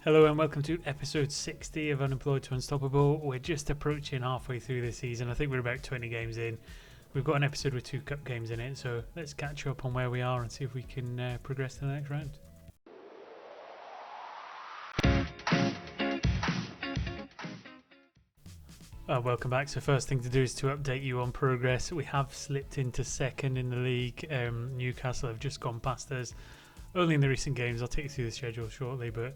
Hello and welcome to episode 60 of Unemployed to Unstoppable. We're just approaching halfway through the season. I think we're about 20 games in. We've got an episode with 2 cup games in it, so let's catch up on where we are and see if we can progress to the next round. Welcome back. So first thing to do is to update you on progress. We have slipped into second in the league. Newcastle have just gone past us. Only in the recent games. I'll take you through the schedule shortly, but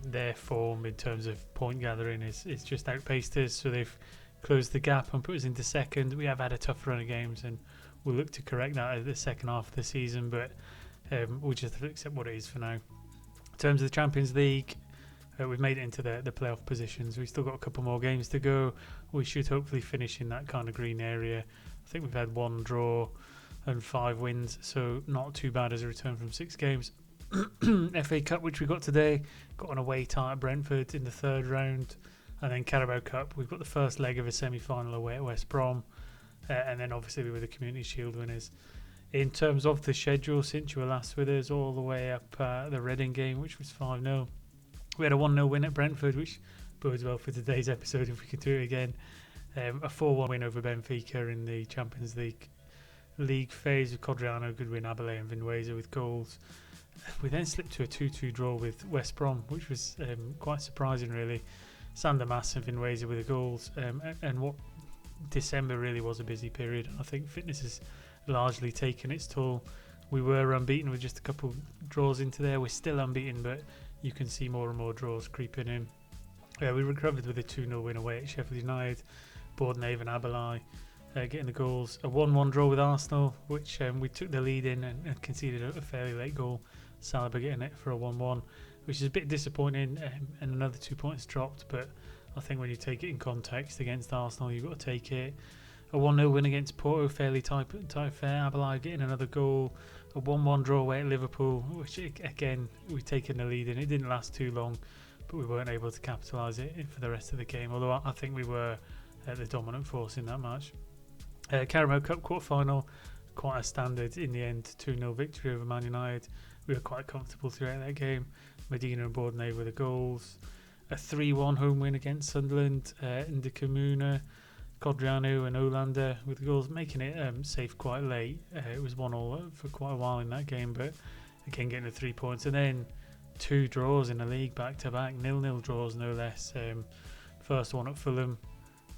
their form in terms of point gathering is just outpaced us, so they've closed the gap and put us into second. We have had a tough run of games and we'll look to correct that at the second half of the season, but we'll just have to accept what it is for now. In terms of the Champions League, we've made it into the playoff positions. We've still got a couple more games to go. We should hopefully finish in that kind of green area. I think we've had 1 draw and 5 wins, so not too bad as a return from 6 games. FA Cup, which we got today, got an away tie at Brentford in the 3rd round, and then Carabao Cup, we've got the first leg of a semi-final away at West Brom, and then obviously we were the Community Shield winners. In terms of the schedule, since you were last with us, all the way up the Reading game, which was 5-0, we had a 1-0 win at Brentford, which bodes well for today's episode if we could do it again. A 4-1 win over Benfica in the Champions League phase with Codriano, Goodwin, Abele and Vinweza with goals. We then slipped to a 2-2 draw with West Brom, which was quite surprising really. Sander Mass and Vinweza with the goals, and what December really was a busy period. I think fitness has largely taken its toll. We were unbeaten with just a couple draws into there. We're still unbeaten, but you can see more and more draws creeping in. We recovered with a 2-0 win away at Sheffield United. Bordenave and Abelai getting the goals. A 1-1 draw with Arsenal, which we took the lead in and conceded a fairly late goal. Saliba getting it for a 1-1, which is a bit disappointing, and another 2 points dropped, but I think when you take it in context against Arsenal, you've got to take it. A 1-0 win against Porto, fairly tight affair. Abelai getting another goal. A 1-1 draw away at Liverpool, which again, we've taken the lead in. It didn't last too long, but we weren't able to capitalise it for the rest of the game, although I think we were the dominant force in that match. Carabao Cup quarter-final, quite a standard in the end, 2-0 victory over Man United. We were quite comfortable throughout that game. Medina and Bordenave with the goals. A 3-1 home win against Sunderland in the Comuna. Codriano and Olander with the goals, making it safe quite late. It was 1-1 for quite a while in that game, but again getting the 3 points. And then 2 draws in the league back-to-back, 0-0 draws no less. First one at Fulham,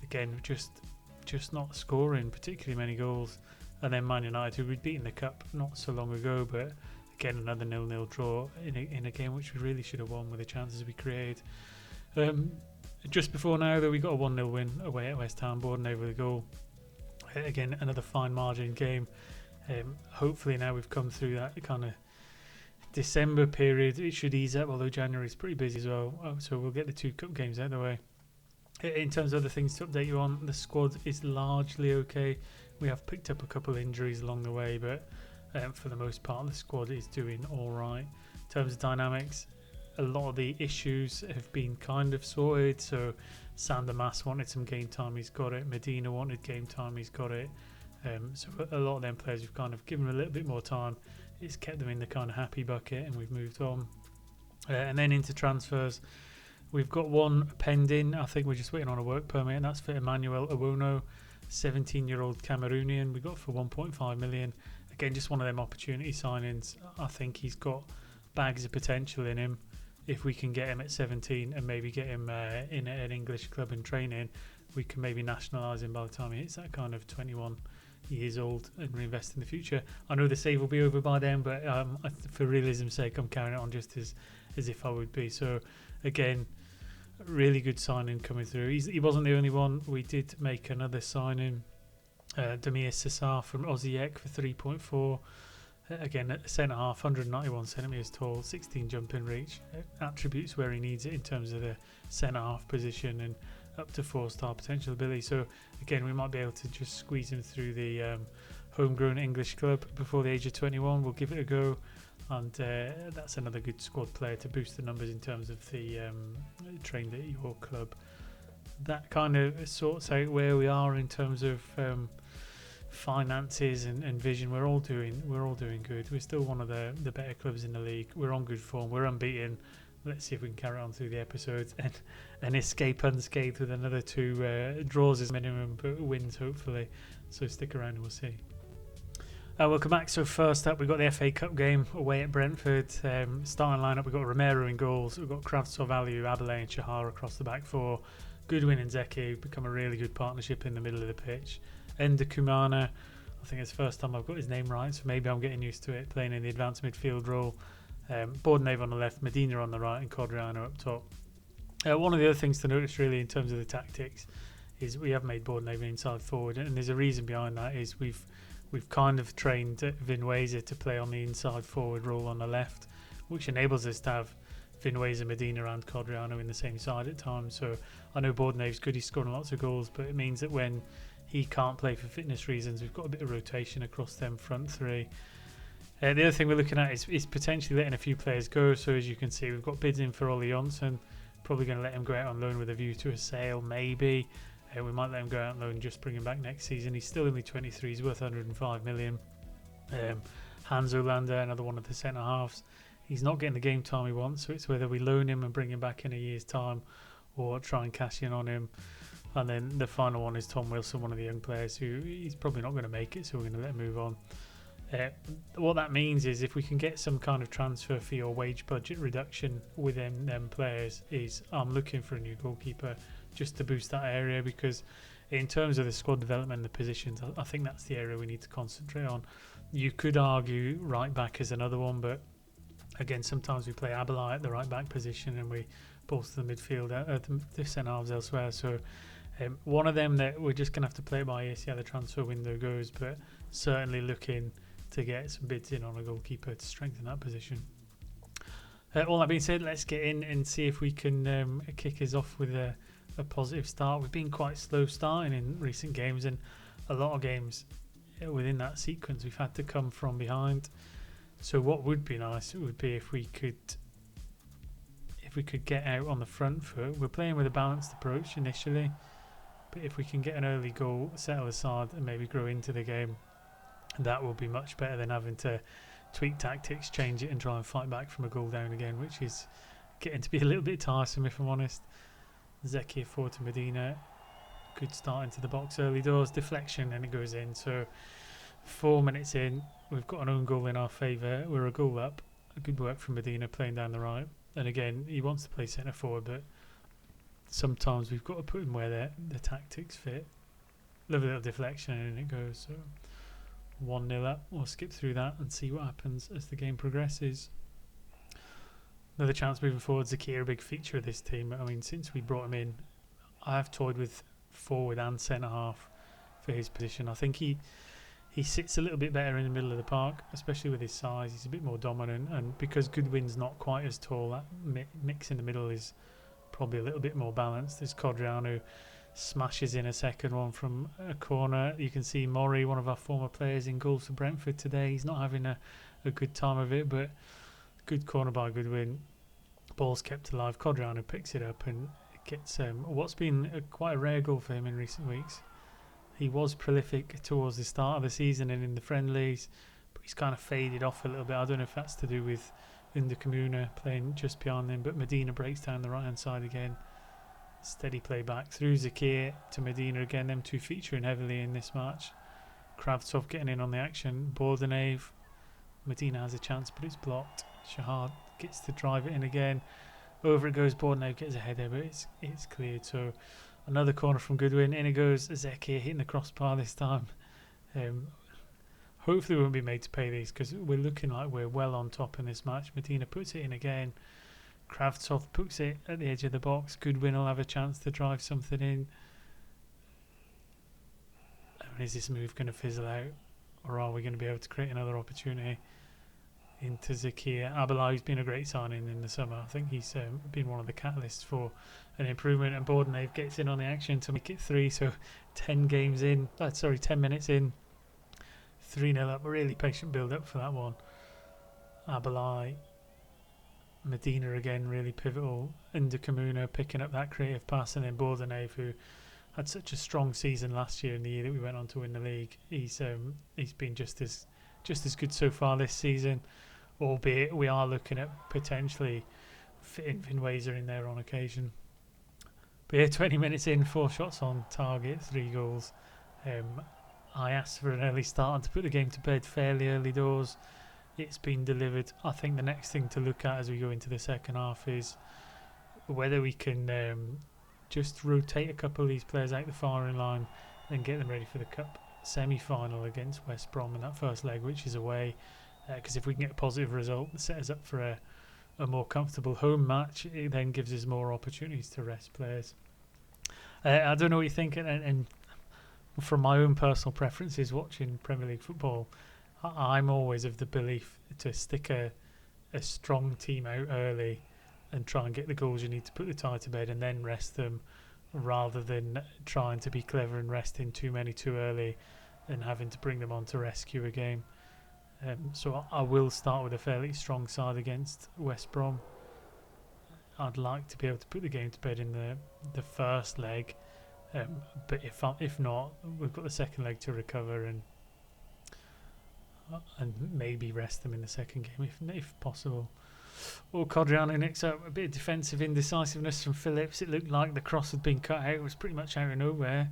again just not scoring particularly many goals. And then Man United, who we'd beaten the cup not so long ago, but again another 0-0 draw in a game which we really should have won with the chances we created. Just before now, though, we got a 1-0 win away at West Ham, Bordenave with a goal. Again, another fine margin game. Hopefully now we've come through that kind of December period. It should ease up, although January is pretty busy as well. So we'll get the 2 cup games out of the way. In terms of other things to update you on, the squad is largely okay. We have picked up a couple of injuries along the way, but for the most part, the squad is doing all right. In terms of dynamics, a lot of the issues have been kind of sorted. So Sander Mass wanted some game time, he's got it. Medina wanted game time, he's got it. So a lot of them players, we've kind of given them a little bit more time. It's kept them in the kind of happy bucket and we've moved on. And then into transfers, we've got one pending. I think we're just waiting on a work permit, and that's for Emmanuel Awono, 17-year-old Cameroonian. We got for 1.5 million. Again, just one of them opportunity signings. I think he's got bags of potential in him. If we can get him at 17 and maybe get him in an English club and training, we can maybe nationalise him by the time he hits that kind of 21 years old and reinvest in the future. I know the save will be over by then, but for realism's sake, I'm carrying it on just as if I would be. So again, really good signing coming through. He wasn't the only one. We did make another signing, Damir Sissar from Osijek for 3.4. Again, at the centre half, 191 centimetres tall, 16 jumping reach, attributes where he needs it in terms of the centre half position and up to 4-star potential ability. So again, we might be able to just squeeze him through the homegrown English club before the age of 21. We'll give it a go, and that's another good squad player to boost the numbers in terms of the trained at your club. That kind of sorts out where we are in terms of finances and vision. We're all doing good. We're still one of the better clubs in the league. We're on good form. We're unbeaten. let's see if we can carry on through the episodes and escape unscathed with another 2 draws as minimum, but wins hopefully. So stick around and we'll see. Welcome back. So first up, we've got the FA Cup game away at Brentford. Starting lineup, we've got Romero in goals. We've got Kravtsov, Aliu, Abelay and Shahar across the back four. Goodwin and Zeki become a really good partnership in the middle of the pitch. Enda Kumana, I think it's the first time I've got his name right, so maybe I'm getting used to it, playing in the advanced midfield role. Bordenave on the left, Medina on the right and Codriano up top. One of the other things to notice really in terms of the tactics is we have made Bordenave inside forward, and there's a reason behind that. Is we've kind of trained Vinweza to play on the inside forward role on the left, which enables us to have Vinweza, Medina and Codriano in the same side at times. So I know Bordenave's good, he's scoring lots of goals, but it means that when he can't play for fitness reasons, we've got a bit of rotation across them front three. The other thing we're looking at is potentially letting a few players go. So as you can see, we've got bids in for Ollie Johnson, probably going to let him go out on loan with a view to a sale, maybe. We might let him go out on loan, just bring him back next season. He's still only 23, he's worth 105 million. Hans Olander, another one of the centre halves. He's not getting the game time he wants, so it's whether we loan him and bring him back in a year's time or try and cash in on him. And then the final one is Tom Wilson, one of the young players who he's probably not going to make it, so we're going to let him move on. What that means is if we can get some kind of transfer fee or wage budget reduction within them players, is I'm looking for a new goalkeeper just to boost that area, because in terms of the squad development and the positions, I think that's the area we need to concentrate on. You could argue right back is another one, but again, sometimes we play Abelai at the right back position and we bolster the midfield at the centre halves elsewhere. So one of them that we're just going to have to play by ear, see how the transfer window goes, but certainly looking to get some bids in on a goalkeeper to strengthen that position. All that being said, let's get in and see if we can kick us off with a positive start. We've been quite slow starting in recent games, and a lot of games within that sequence we've had to come from behind. So what would be nice would be if we could get out on the front foot. We're playing with a balanced approach initially, but if we can get an early goal, settle aside and maybe grow into the game, that will be much better than having to tweak tactics, change it and try and fight back from a goal down again, which is getting to be a little bit tiresome if I'm honest. Zeki forward to Medina, good start into the box early doors, deflection and it goes in. So 4 minutes in, we've got an own goal in our favour, we're a goal up. A good work from Medina playing down the right, and again he wants to play centre forward, but sometimes we've got to put him where the tactics fit. Lovely little deflection and in it goes. So 1-0 up, we'll skip through that and see what happens as the game progresses. Another chance moving forward. Zakir, a big feature of this team. I mean, since we brought him in, I have toyed with forward and centre half for his position. I think he sits a little bit better in the middle of the park, especially with his size. He's a bit more dominant, and because Goodwin's not quite as tall, that mix in the middle is probably a little bit more balanced. There's Codriano smashes in a second one from a corner. You can see Mori, one of our former players, in goals for Brentford today. He's not having a good time of it, but good corner by Goodwin. Ball's kept alive. Codriano picks it up and gets what's been quite a rare goal for him in recent weeks. He was prolific towards the start of the season and in the friendlies, but he's kind of faded off a little bit. I don't know if that's to do with Unda Comuna playing just behind him, but Medina breaks down the right hand side again. Steady play back through Zakir to Medina again. Them two featuring heavily in this match. Kravtsov getting in on the action. Bordenave. Medina has a chance, but it's blocked. Shahar gets to drive it in again. Over it goes. Bordenave gets a header, but it's cleared. So another corner from Goodwin. In it goes. Zakir hitting the crossbar this time. Hopefully we won't be made to pay these, because we're looking like we're well on top in this match. Medina puts it in again. Kravtsov puts it at the edge of the box. Goodwin will have a chance to drive something in. Is this move going to fizzle out, or are we going to be able to create another opportunity? Into Zakir. Abelai's been a great signing in the summer. I think he's been one of the catalysts for an improvement, and Bordenave gets in on the action to make it 3. So 10 minutes in, 3-0 up. A really patient build up for that one. Abelai. Medina again really pivotal. Unda Comuna picking up that creative pass, and then Bordenave, who had such a strong season last year in the year that we went on to win the league. He's been just as good so far this season, albeit we are looking at potentially fitting Finwayser in there on occasion. But yeah, 20 minutes in, 4 shots on target, 3 goals. I asked for an early start and to put the game to bed fairly early doors. It's been delivered. I think the next thing to look at as we go into the second half is whether we can just rotate a couple of these players out the firing line and get them ready for the cup semi-final against West Brom in that first leg, which is away. Because if we can get a positive result and set us up for a more comfortable home match, it then gives us more opportunities to rest players. I don't know what you think, and from my own personal preferences watching Premier League football, I'm always of the belief to stick a strong team out early and try and get the goals you need to put the tie to bed and then rest them, rather than trying to be clever and resting too many too early and having to bring them on to rescue a game. So I will start with a fairly strong side against West Brom. I'd like to be able to put the game to bed in the first leg, but if not, we've got the second leg to recover and maybe rest them in the second game if possible. Codriano nicks up a bit of defensive indecisiveness from Phillips. It looked like the cross had been cut out. It was pretty much out of nowhere,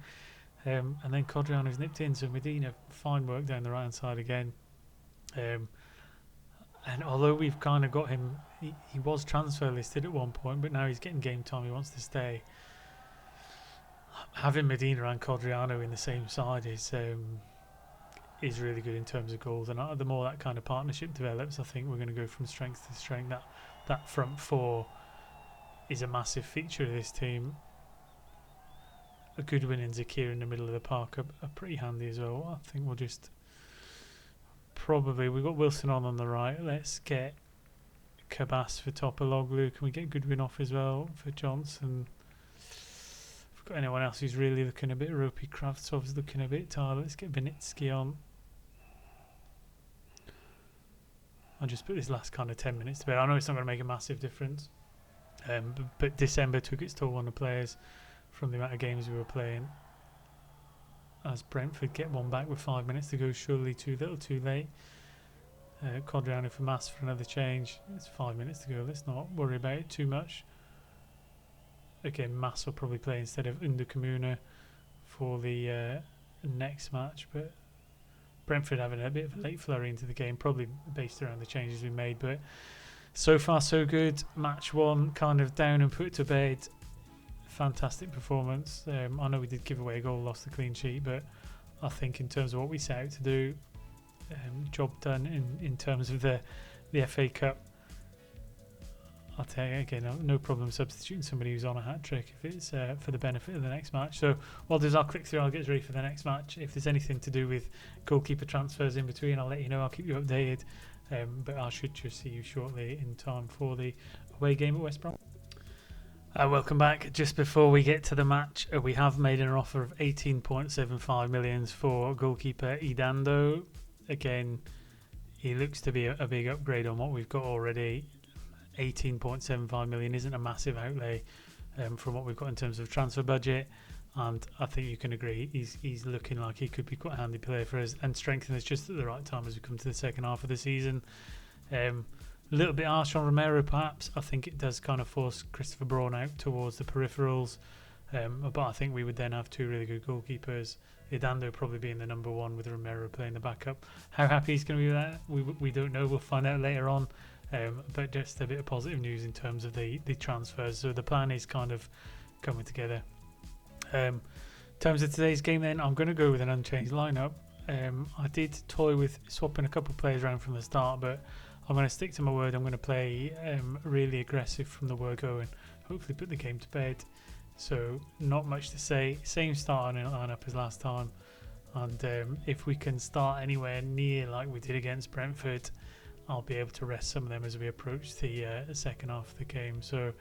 and then Codriano's nipped in. So Medina, fine work down the right hand side again. And although we've kind of got him, he was transfer listed at one point, but now he's getting game time. He wants to stay. Having Medina and Codriano in the same side is really good in terms of goals, and the more that kind of partnership develops, I think we're going to go from strength to strength. That front four is a massive feature of this team. A Goodwin and Zakir in the middle of the park are pretty handy as well. I think we'll just we've got Wilson on the right. Let's get Cabas for Topologlu. Can we get Goodwin off as well for Johnson? If we've got anyone else who's really looking a bit ropey, Kravtsov's looking a bit tired. Let's get Vinitsky on. I'll just put this last kind of 10 minutes to bed. I know it's not going to make a massive difference, but December took its toll on the players from the amount of games we were playing. As Brentford get one back with 5 minutes to go, surely too little too late. Codriano for Mass for another change. It's 5 minutes to go. Let's not worry about it too much. Again, Mass will probably play instead of Underkamuna for the next match, but Brentford having a bit of a late flurry into the game, probably based around the changes we made. But so far so good. Match 1 kind of down and put to bed. Fantastic performance. I know we did give away a goal, lost the clean sheet, but I think in terms of what we set out to do, job done in terms of the FA Cup. I'll tell you again, no problem substituting somebody who's on a hat trick if it's for the benefit of the next match. So what I'll do is I'll click through, I'll get ready for the next match. If there's anything to do with goalkeeper transfers in between, I'll let you know. I'll keep you updated. But I should just see you shortly in time for the away game at West Brom. Welcome back. Just before we get to the match, we have made an offer of 18.75 million for goalkeeper Idando. Again, he looks to be a big upgrade on what we've got already. 18.75 million isn't a massive outlay from what we've got in terms of transfer budget, and I think you can agree he's looking like he could be quite a handy player for us and strengthen us just at the right time as we come to the second half of the season. A little bit harsh on Romero perhaps. I think it does kind of force Christopher Braun out towards the peripherals, but I think we would then have 2 really good goalkeepers, Idando probably being the number 1 with Romero playing the backup. How happy he's going to be with that, we don't know. We'll find out later on. But just a bit of positive news in terms of the transfers. So the plan is kind of coming together. In terms of today's game then, I'm going to go with an unchanged lineup. I did toy with swapping a couple of players around from the start, but I'm going to stick to my word. I'm going to play really aggressive from the word go and hopefully put the game to bed. So not much to say. Same starting lineup as last time. And if we can start anywhere near like we did against Brentford, I'll be able to rest some of them as we approach the second half of the game. So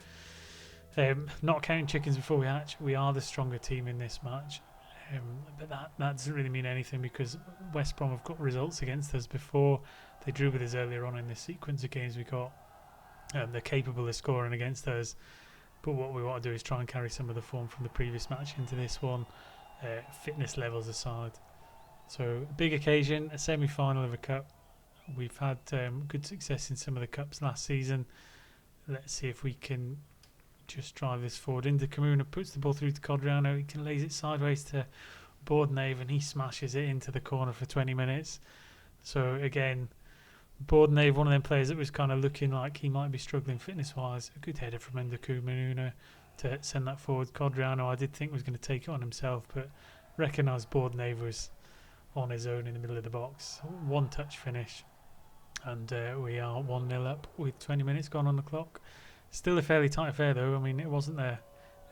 not counting chickens before we hatch, we are the stronger team in this match. But that doesn't really mean anything because West Brom have got results against us before. They drew with us earlier on in this sequence of games we got. They're capable of scoring against us. But what we want to do is try and carry some of the form from the previous match into this one, fitness levels aside. So big occasion, a semi-final of a cup. We've had good success in some of the cups last season. let's see if we can just drive this forward. Into Kamuna, puts the ball through to Codriano. He can lays it sideways to Bordenave, and he smashes it into the corner for 20 minutes. So again, Bordenave, one of them players that was kind of looking like he might be struggling fitness-wise. A good header from Endoku Manuna to send that forward. Codriano, I did think was going to take it on himself, but recognised Bordenave was on his own in the middle of the box. One touch finish, and we are 1-0 up with 20 minutes gone on the clock. Still a fairly tight affair though. I mean, it wasn't a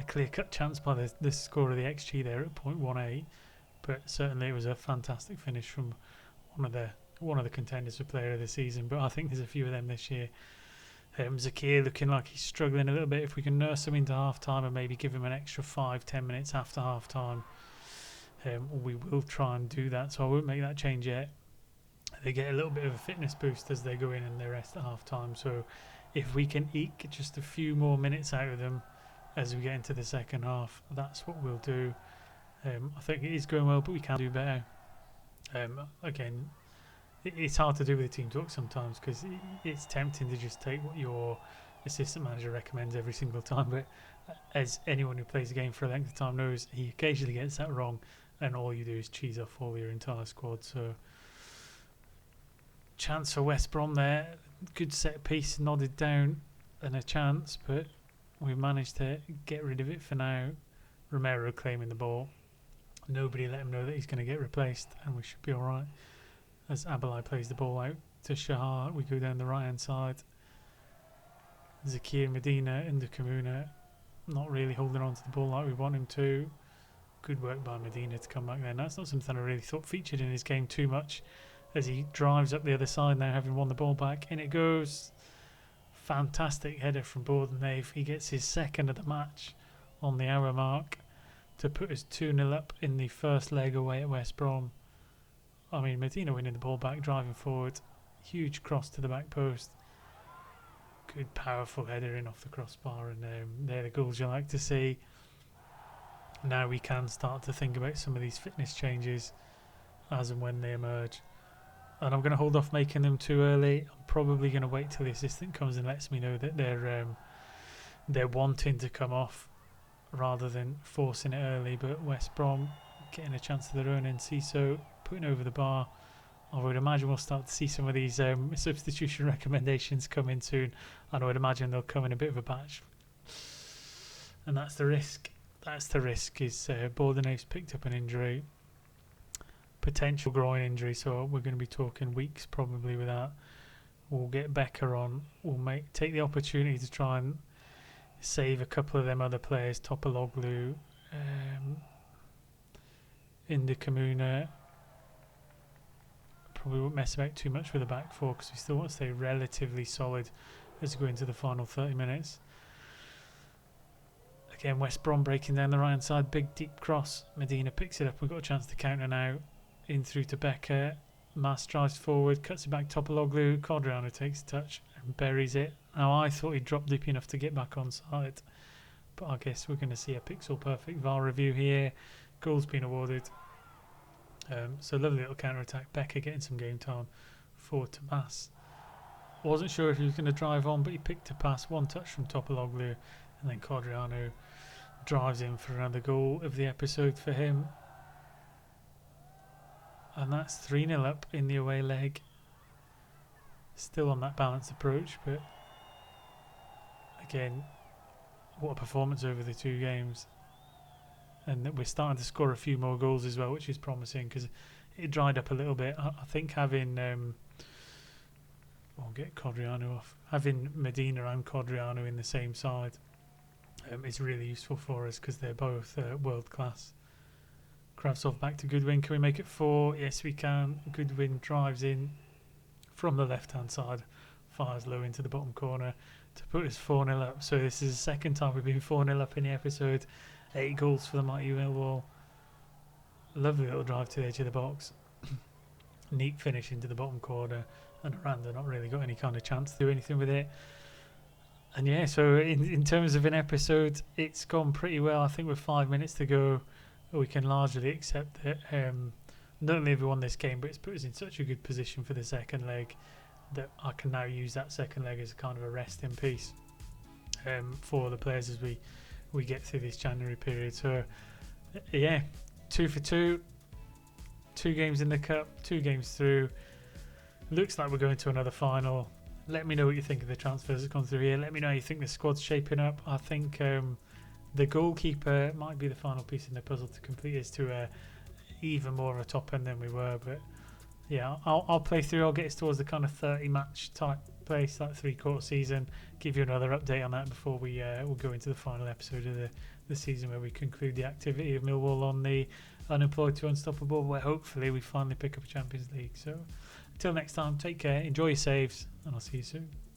clear-cut chance by the score of the XG there at 0.18, but certainly it was a fantastic finish from one of the contenders for player of the season. But I think there's a few of them this year. Zakir looking like he's struggling a little bit. If we can nurse him into half-time and maybe give him an extra 5-10 minutes after half-time, we will try and do that. So I won't make that change yet. They get a little bit of a fitness boost as they go in and they rest at half-time. So if we can eke just a few more minutes out of them as we get into the second half, that's what we'll do. I think it is going well, but we can do better. Again, it's hard to do with the team talk sometimes because it's tempting to just take what your assistant manager recommends every single time. But as anyone who plays the game for a length of time knows, he occasionally gets that wrong, and all you do is cheese off all your entire squad. So, chance for West Brom there. Good set piece, nodded down, and a chance, but we've managed to get rid of it for now. Romero claiming the ball. Nobody let him know that he's going to get replaced, and we should be alright. As Abalai plays the ball out to Shahar, we go down the right hand side. Zakir Medina into Kamuna, not really holding on to the ball like we want him to. Good work by Medina to come back there. That's not something I really thought featured in his game too much, as he drives up the other side now, having won the ball back. In it goes. Fantastic header from Bordenave. He gets his second of the match on the hour mark to put us 2-0 up in the first leg away at West Brom. I mean, Medina winning the ball back, driving forward. Huge cross to the back post. Good powerful header in off the crossbar, and they're the goals you like to see. Now we can start to think about some of these fitness changes as and when they emerge. And I'm going to hold off making them too early. I'm probably going to wait till the assistant comes and lets me know that they're wanting to come off rather than forcing it early. But West Brom getting a chance of their own, and Ciso putting over the bar. I would imagine we'll start to see some of these substitution recommendations come in soon, and I would imagine they'll come in a bit of a batch. And that's the risk. That's the risk. Is Bordenave's picked up an injury. Potential groin injury, so we're going to be talking weeks probably with that. We'll get Becker on. We'll take the opportunity to try and save a couple of them other players. Topologlu, Inda Kamuna. Probably won't mess about too much with the back four because we still want to stay relatively solid as we go into the final 30 minutes. Again, West Brom breaking down the right hand side. Big deep cross. Medina picks it up. We've got a chance to counter now. In through to Becker. Mas drives forward, cuts it back. Topologlu. Codriano takes a touch and buries it. Now I thought he dropped deep enough to get back on side, but I guess we're going to see a pixel perfect VAR review here. Goal's been awarded. So lovely little counter attack. Becker getting some game time forward to Mas. Wasn't sure if he was going to drive on, but he picked a pass. One touch from Topologlu, and then Codriano drives in for another goal of the episode for him. And that's 3-0 up in the away leg. Still on that balanced approach, but again, what a performance over the two games. And we're starting to score a few more goals as well, which is promising because it dried up a little bit. I think having I'll get Codriano off. Having Medina and Codriano in the same side is really useful for us because they're both world class. Kravtsov back to Goodwin. Can we make it 4? Yes, we can. Goodwin drives in from the left-hand side, fires low into the bottom corner to put us 4-0 up. So this is the second time we've been 4-0 up in the episode. 8 goals for the mighty Millwall. Lovely little drive to the edge of the box. Neat finish into the bottom corner, and Aranda not really got any kind of chance to do anything with it. And yeah, so in terms of an episode, it's gone pretty well. I think with 5 minutes to go, we can largely accept that not only have we won this game, but it's put us in such a good position for the second leg that I can now use that second leg as a kind of a rest in peace. for the players as we get through this January period. So yeah, 2 for 2, 2 games in the cup, 2 games through. Looks like we're going to another final. Let me know what you think of the transfers that's gone through here. Let me know how you think the squad's shaping up. I think the goalkeeper might be the final piece in the puzzle to complete us to even more of a top end than we were. But yeah, I'll play through. I'll get us towards the kind of 30 match type place, that 3-quarter season. Give you another update on that before we'll go into the final episode of the season, where we conclude the activity of Millwall on the Unemployed to Unstoppable, where hopefully we finally pick up a Champions League. So until next time, take care, enjoy your saves, and I'll see you soon.